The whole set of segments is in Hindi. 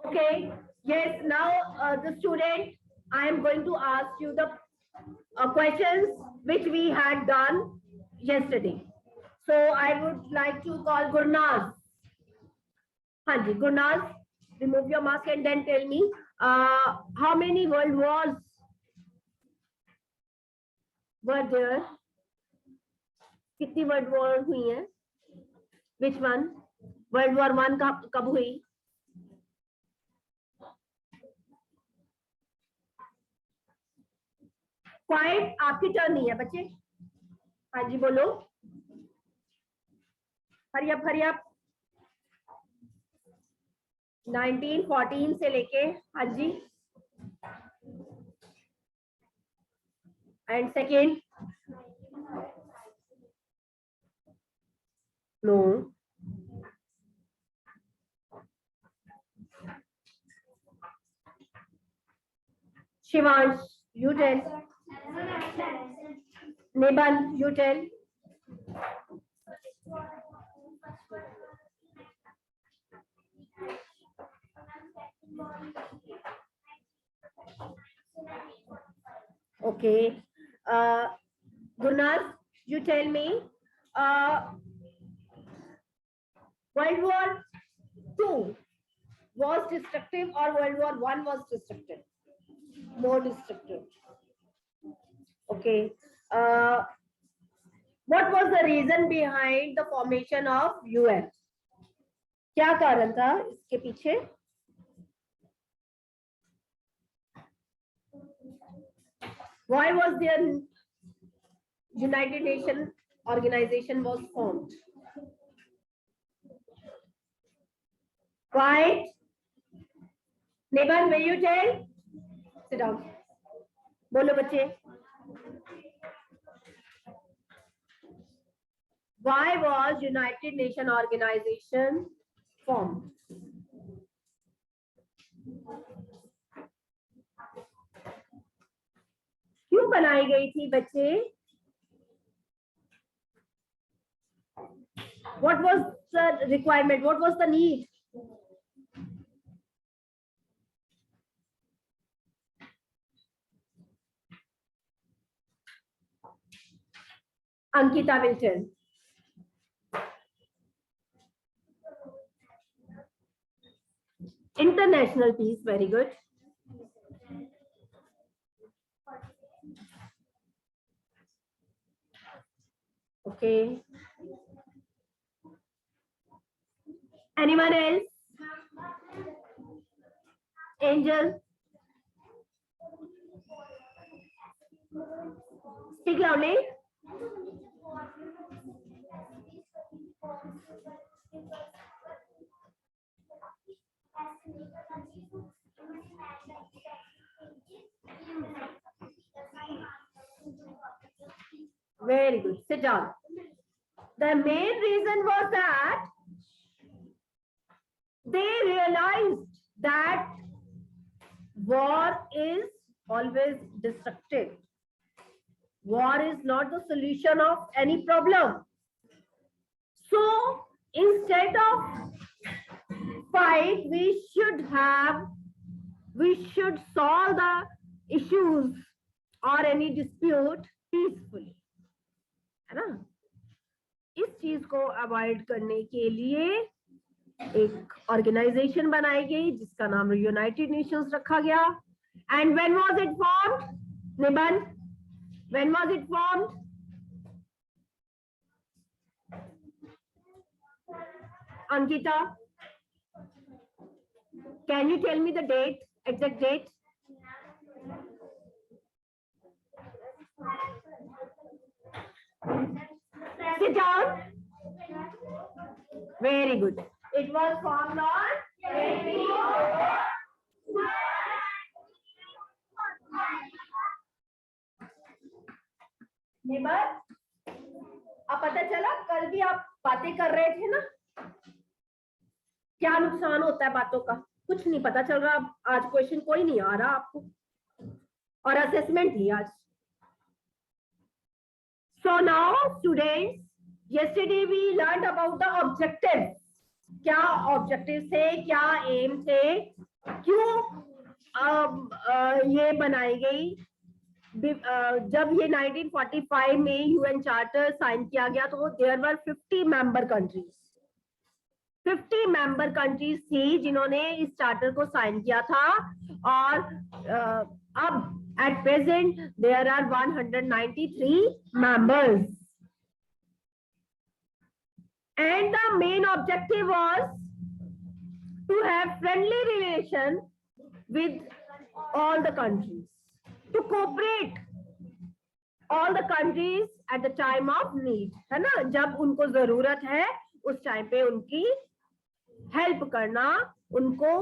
Okay. Yes. Now, the student, I am going to ask you the questions which we had done yesterday. So I would like to call Gurnaz. Hanji, Gurnaz, remove your mask and then tell me how many world wars were there? कितनी वर्ल्ड वॉर हुई है? Which one? वर्ल्ड वॉर 1 कब हुई? क्वाइट, आपकी टर्न नहीं है बच्चे. हाँ जी बोलो. हरी अप 1914 से लेके. हाँ जी. And second. No. Shivansh, you tell. Niban, you tell. Okay. Gurnaz, you tell me. World War II was destructive or World War I was destructive? More destructive. Okay. What was the reason behind the formation of UN? क्या कारण था इसके पीछे? Why was there United Nations organization was formed? Why? Niban, will you tell? Sit down. बोलो बच्चे. Why was United Nations organization formed? क्यों बनाई गई थी बच्चे? What was the requirement? What was the need? Ankita will tell. International peace, very good. Okay. Anyone else? Angel? Speak loudly. Very good. Sit down. The main reason was that they realized that war is always destructive. War is not the solution of any problem. So instead of fight, we should solve the issues or any dispute peacefully. है ना? इस चीज को अवॉइड करने के लिए एक ऑर्गेनाइजेशन बनाई गई जिसका नाम यूनाइटेड नेशंस रखा गया. And when was it formed? Niban, when was it formed? Ankita, can you tell me the date, exact date? Sit down. Very good. It was formed on 24. Neighbour, अब पता चला कल भी आप बातें कर रहे थे ना? क्या नुकसान होता है बातों का? कुछ नहीं पता चल रहा. आज क्वेश्चन कोई नहीं आ रहा आपको और असेसमेंट ही आज. So now students, yesterday we learned about the objectives. क्या ऑब्जेक्टिव थे, क्या एम थे क्यों ये बनाई गई? जब ये 1945 में यूएन चार्टर साइन किया गया तो there were 50 member countries, 50 member countries थी जिन्होंने इस चार्टर को साइन किया था। और अब at present there are 193 members and the main objective was to have friendly relation with all the countries, to cooperate all the countries at the time of need, है ना, जब उनको जरूरत है उस टाइम पे उनकी हेल्प करना, उनको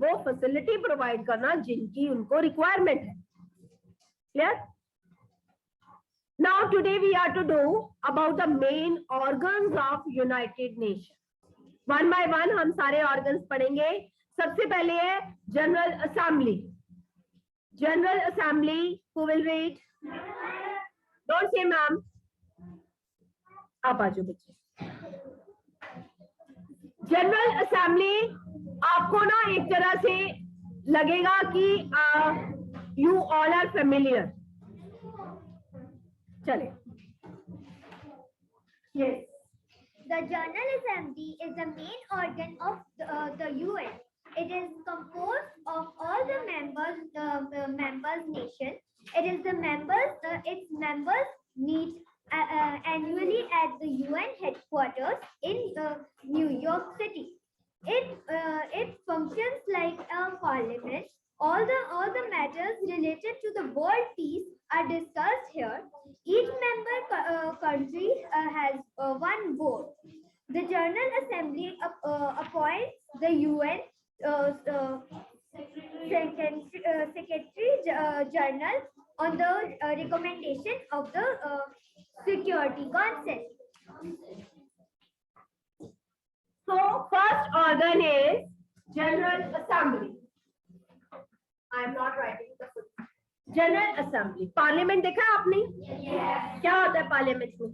वो फैसिलिटी प्रोवाइड करना जिनकी उनको रिक्वायरमेंट है। Clear? Now today we are to do about the main organs of United Nation. One by one हम सारे ऑर्गन्स पढ़ेंगे। सबसे पहले है general assembly. General assembly, who will read? Don't say ma'am, आप आ जाओ बच्चे। जनरल असेंबली आपको ना एक तरह से लगेगा कि यू ऑल आर फेमिलियर। चले। Yes. The General Assembly is the main organ of the UN. It is composed of all the members nation. It is the members. Its members meet annually at the UN headquarters in New York City. It functions like a parliament. All the matters related to the world peace are discussed here. Each member country has one vote. The General Assembly appoints the UN Secretary General on the recommendation of the Security Council. So first organ is General Assembly. I am not writing the full. General assembly. Parliament देखा है आपने? yes. क्या होता है पार्लियामेंट में?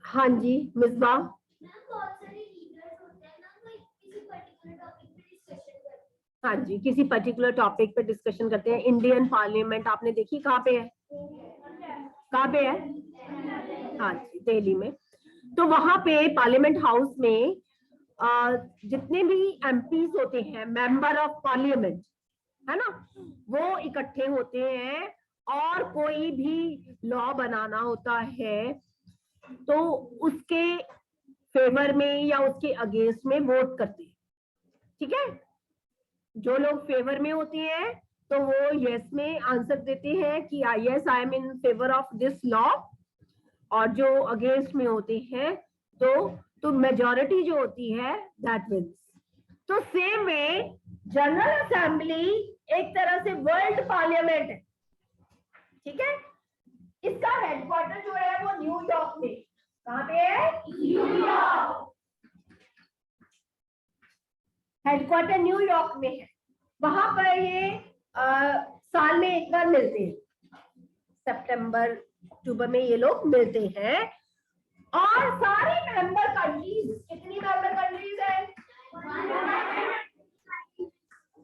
हाँ जी मिसबा। हाँ जी, किसी पर्टिकुलर टॉपिक पे डिस्कशन करते हैं। इंडियन पार्लियामेंट आपने देखी कहाँ पे है? कहाँ पे है? हाँ जी, दिल्ली में। तो वहां पे पार्लियामेंट हाउस में जितने भी एमपीज होते हैं, मेंबर ऑफ पार्लियामेंट, है ना, वो इकट्ठे होते हैं और कोई भी लॉ बनाना होता है तो उसके फेवर में या उसके अगेंस्ट में वोट करते हैं। ठीक है? जो लोग फेवर में होते हैं तो वो यस में आंसर देते हैं कि yes I am in favour of this law, और जो अगेंस्ट में होते हैं तो मेजॉरिटी जो होती है दैट विंस। तो सेम वे जनरल असेंबली एक तरह से वर्ल्ड पार्लियामेंट है। ठीक है? इसका हेडक्वार्टर जो है वो न्यूयॉर्क में। कहाँ पे है? न्यूयॉर्क। हेडक्वार्टर न्यूयॉर्क में है। वहां पर ये साल में एक बार मिलते हैं, सितंबर अक्टूबर में ये लोग मिलते हैं। और सारी मेंबर कंट्रीज, कितनी मेंबर कंट्रीज है?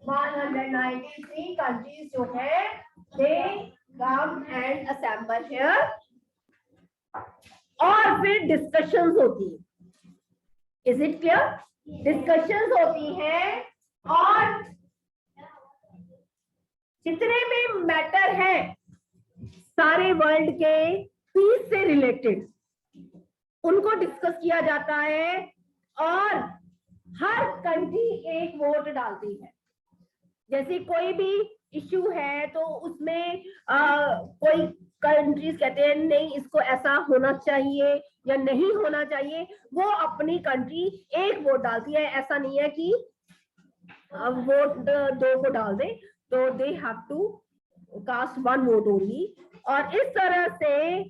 193 कंट्रीज जो है दे कम एंड असेंबल हियर, और फिर डिस्कशंस होती है। Is it clear? डिस्कशंस होती हैं और जितने भी मैटर है सारे वर्ल्ड के पीस से रिलेटेड उनको डिस्कस किया जाता है, और हर कंट्री एक वोट डालती है। जैसे कोई भी इश्यू है तो उसमें कोई कंट्रीज कहते हैं नहीं इसको ऐसा होना चाहिए या नहीं होना चाहिए, वो अपनी कंट्री एक वोट डालती है। ऐसा नहीं है कि वोट दो को डाल दे, तो they have to cast one vote only. और इस तरह से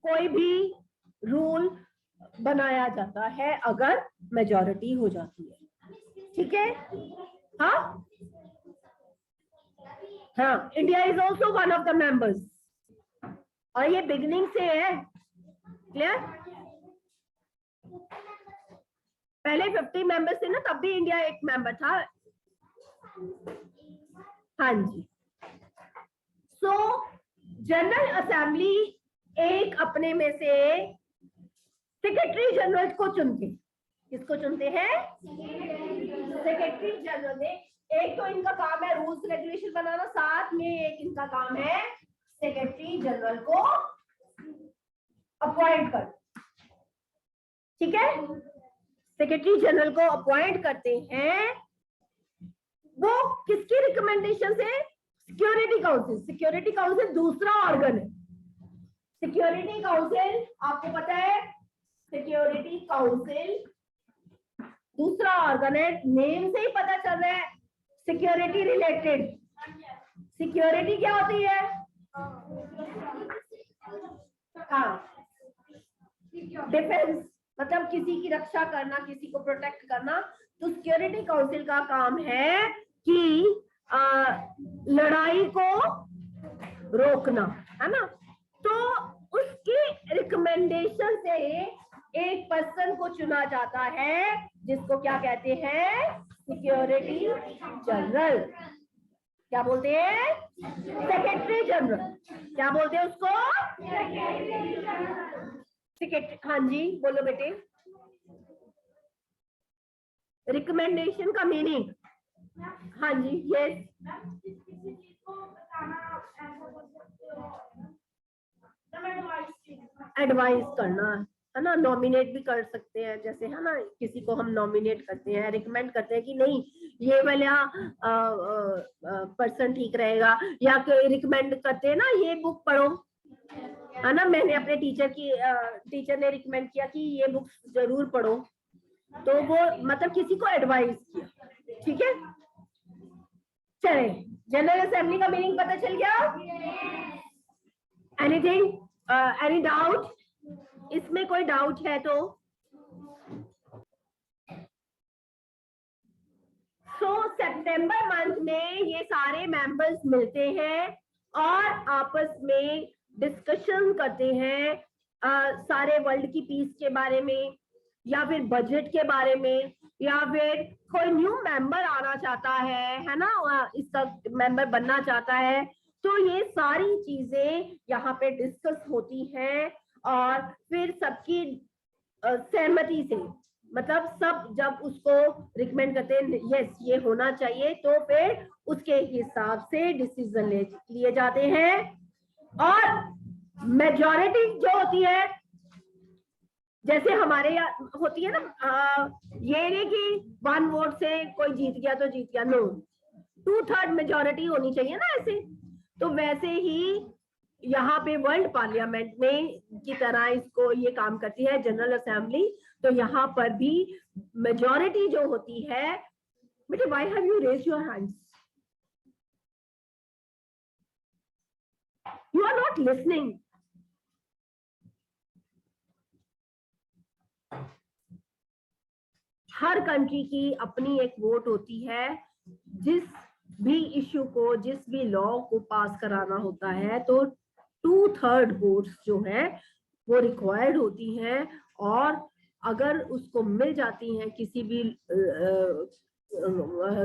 कोई भी रूल बनाया जाता है अगर मेजॉरिटी हो जाती है। ठीक है? हाँ हाँ, India is also one of the members, और ये बिगिनिंग से है। क्लियर? पहले 50 मेंबर्स थे ना, तब भी इंडिया एक मेंबर था। हाँ जी। सो जनरल असेंबली एक अपने में से सेक्रेटरी जनरल को चुनते। किसको चुनते हैं? सेक्रेटरी जनरल ने। एक तो इनका काम है रूल्स रेगुलेशन बनाना, साथ में एक इनका काम है सेक्रेटरी जनरल को अपॉइंट कर। ठीक है, सेक्रेटरी जनरल को अपॉइंट करते हैं। वो किसकी रिकमेंडेशन से? Security council. सिक्योरिटी काउंसिल दूसरा ऑर्गन है। सिक्योरिटी काउंसिल आपको पता है, सिक्योरिटी काउंसिल दूसरा ऑर्गन है। नेम से ही पता चल रहा है सिक्योरिटी रिलेटेड। सिक्योरिटी क्या होती है? हाँ, डिफेंस, मतलब किसी की रक्षा करना, किसी को प्रोटेक्ट करना। तो सिक्योरिटी काउंसिल का काम है कि लड़ाई को रोकना, है ना। तो उसकी रिकमेंडेशन से एक पर्सन को चुना जाता है, जिसको क्या कहते हैं? Security general. क्या बोलते हैं? Secretary general. क्या बोलते हैं उसको? सेक्रेटरी। हाँ जी, बोलो बेटे। रिकमेंडेशन का मीनिंग? हाँ जी, यस। एडवाइस करना, है ना। नॉमिनेट भी कर सकते हैं, जैसे है ना, किसी को हम नॉमिनेट करते हैं, रिकमेंड करते हैं कि नहीं ये वाला पर्सन ठीक रहेगा, या रिकमेंड करते हैं ना ये बुक पढ़ो, है ना। मैंने अपने टीचर ने रिकमेंड किया कि ये बुक जरूर पढ़ो, तो वो मतलब किसी को एडवाइस किया। ठीक है, चले। जनरल असेंबली का मीनिंग पता चल गया? Anything, any doubt? इसमें कोई डाउट है तो? सितंबर मंथ में ये सारे मेंबर्स मिलते हैं और आपस में डिस्कशन करते हैं सारे वर्ल्ड की पीस के बारे में, या फिर बजट के बारे में, या फिर कोई न्यू मेंबर आना चाहता है ना, इसका मेंबर बनना चाहता है। तो ये सारी चीजें यहाँ पे डिस्कस होती हैं और फिर सबकी सहमति से, मतलब सब जब उसको रिकमेंड करते हैं यस ये होना चाहिए, तो फिर उसके हिसाब से डिसीजन लिए जाते हैं। और मेजॉरिटी जो होती है, जैसे हमारे यहाँ होती है ना, ये नहीं कि 1 वोट से कोई जीत गया तो जीत गया, नो, 2/3 मेजॉरिटी होनी चाहिए ना ऐसे। तो वैसे ही यहाँ पे वर्ल्ड पार्लियामेंट में की तरह इसको ये काम करती है जनरल असेंबली। तो यहाँ पर भी मेजॉरिटी जो होती है, बेटे why have you raised your hands? You are not listening. हर कंट्री की अपनी एक वोट होती है। जिस भी इश्यू को, जिस भी लॉ को पास कराना होता है, तो 2/3 वोट्स जो है वो रिक्वायर्ड होती हैं। और अगर उसको मिल जाती हैं किसी भी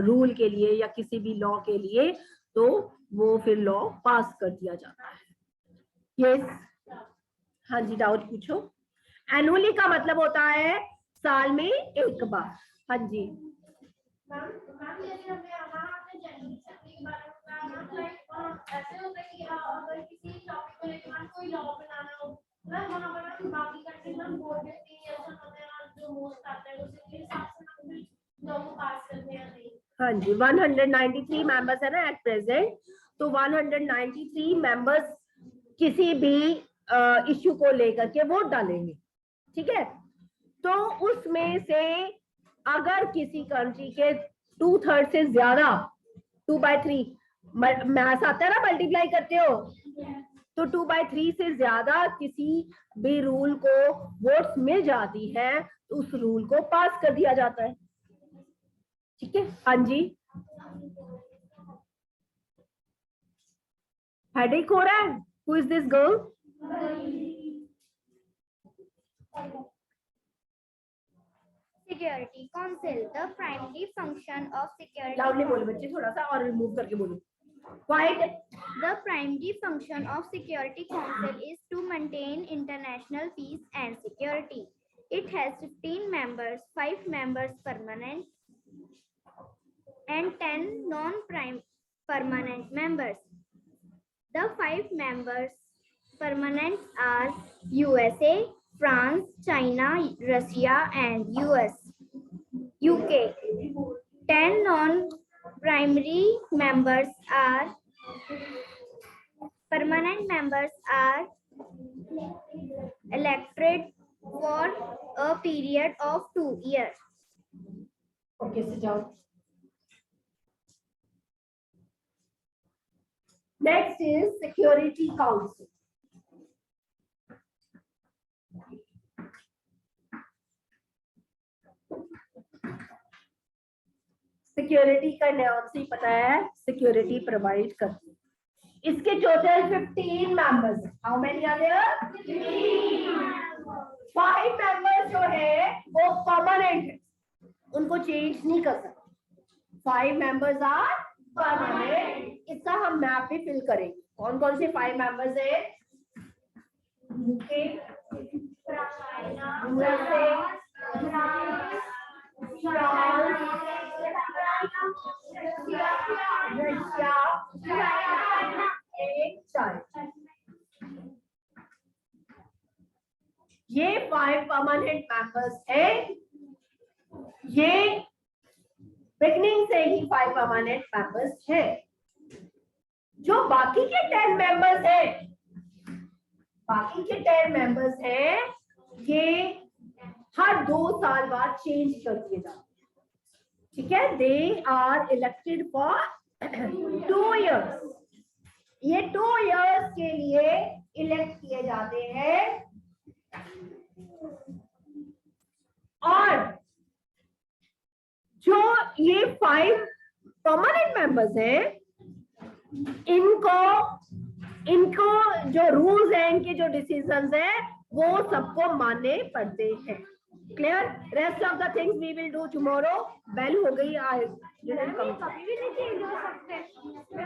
रूल के लिए या किसी भी लॉ के लिए, तो वो फिर लॉ पास कर दिया जाता है। यस, हाँ जी, डाउट पूछो। एनुअली का मतलब होता है साल में एक बार। हाँ जी, ऐसे होता है कि अगर किसी टॉपिक को लेकर कोई लॉ बनाना हो ना, वहां पर बाकी कंट्रीज में वोट देती है, ऐसा होता है जो मोस्ट आता है उसके हिसाब से हम लॉ को पास करते हैं। हाँ जी, 193 मेंबर्स है ना एट प्रेजेंट। तो 193 मेंबर्स किसी भी इश्यू को लेकर के वोट डालेंगे। ठीक है, तो उसमें से अगर किसी कंट्री के 2/3 से ज्यादा, 2/3 मैथ आता है ना, मल्टीप्लाई करते हो, तो 2/3 से ज्यादा किसी भी रूल को वोट्स मिल जाती है, तो उस रूल को पास कर दिया जाता है। ठीक है, हाँ जी, हेडेक हो रहा है? Who is this girl? Security Council. The primary function of Security loudly बोलो बच्चे, थोड़ा सा और रिमूव करके बोलो. Quiet. The primary function of Security Council is to maintain international peace and security. It has 15 members, 5 members permanent and 10 non-permanent members. The 5 members permanent are USA, France, China, Russia and UK. 10 non-primary members are permanent members are elected for a period of 2 years. Okay, sit down. Next is Security Council. Security का नाम से ही पता है, सिक्योरिटी प्रोवाइड करती है. इसके total 15 members. How many are there? 5 members जो है वो परमानेंट है, उनको चेंज नहीं कर सकते. 5 मेंबर्स आर परमानेंट. इसका हम मैप भी फिल करेंगे. कौन कौन से 5 मेंबर्स है? UK, USA, Russia, China. ये 5 परमानेंट मेंबर्स है. ये बिगनिंग से ही 5 परमानेंट मेंबर्स है. जो बाकी के 10 मेंबर्स है, बाकी के 10 मेंबर्स है, ये हर 2 साल बाद चेंज कर दिए जाते. ठीक है. They are elected for 2 years. ये 2 years के लिए इलेक्ट किए जाते हैं. और जो ये 5 परमानेंट मेंबर्स हैं, इनको जो रूल्स हैं, इनके जो डिसीजंस हैं, वो सबको मानने पड़ते हैं. Clear? Rest of the things we will do tomorrow. Bell हो गई.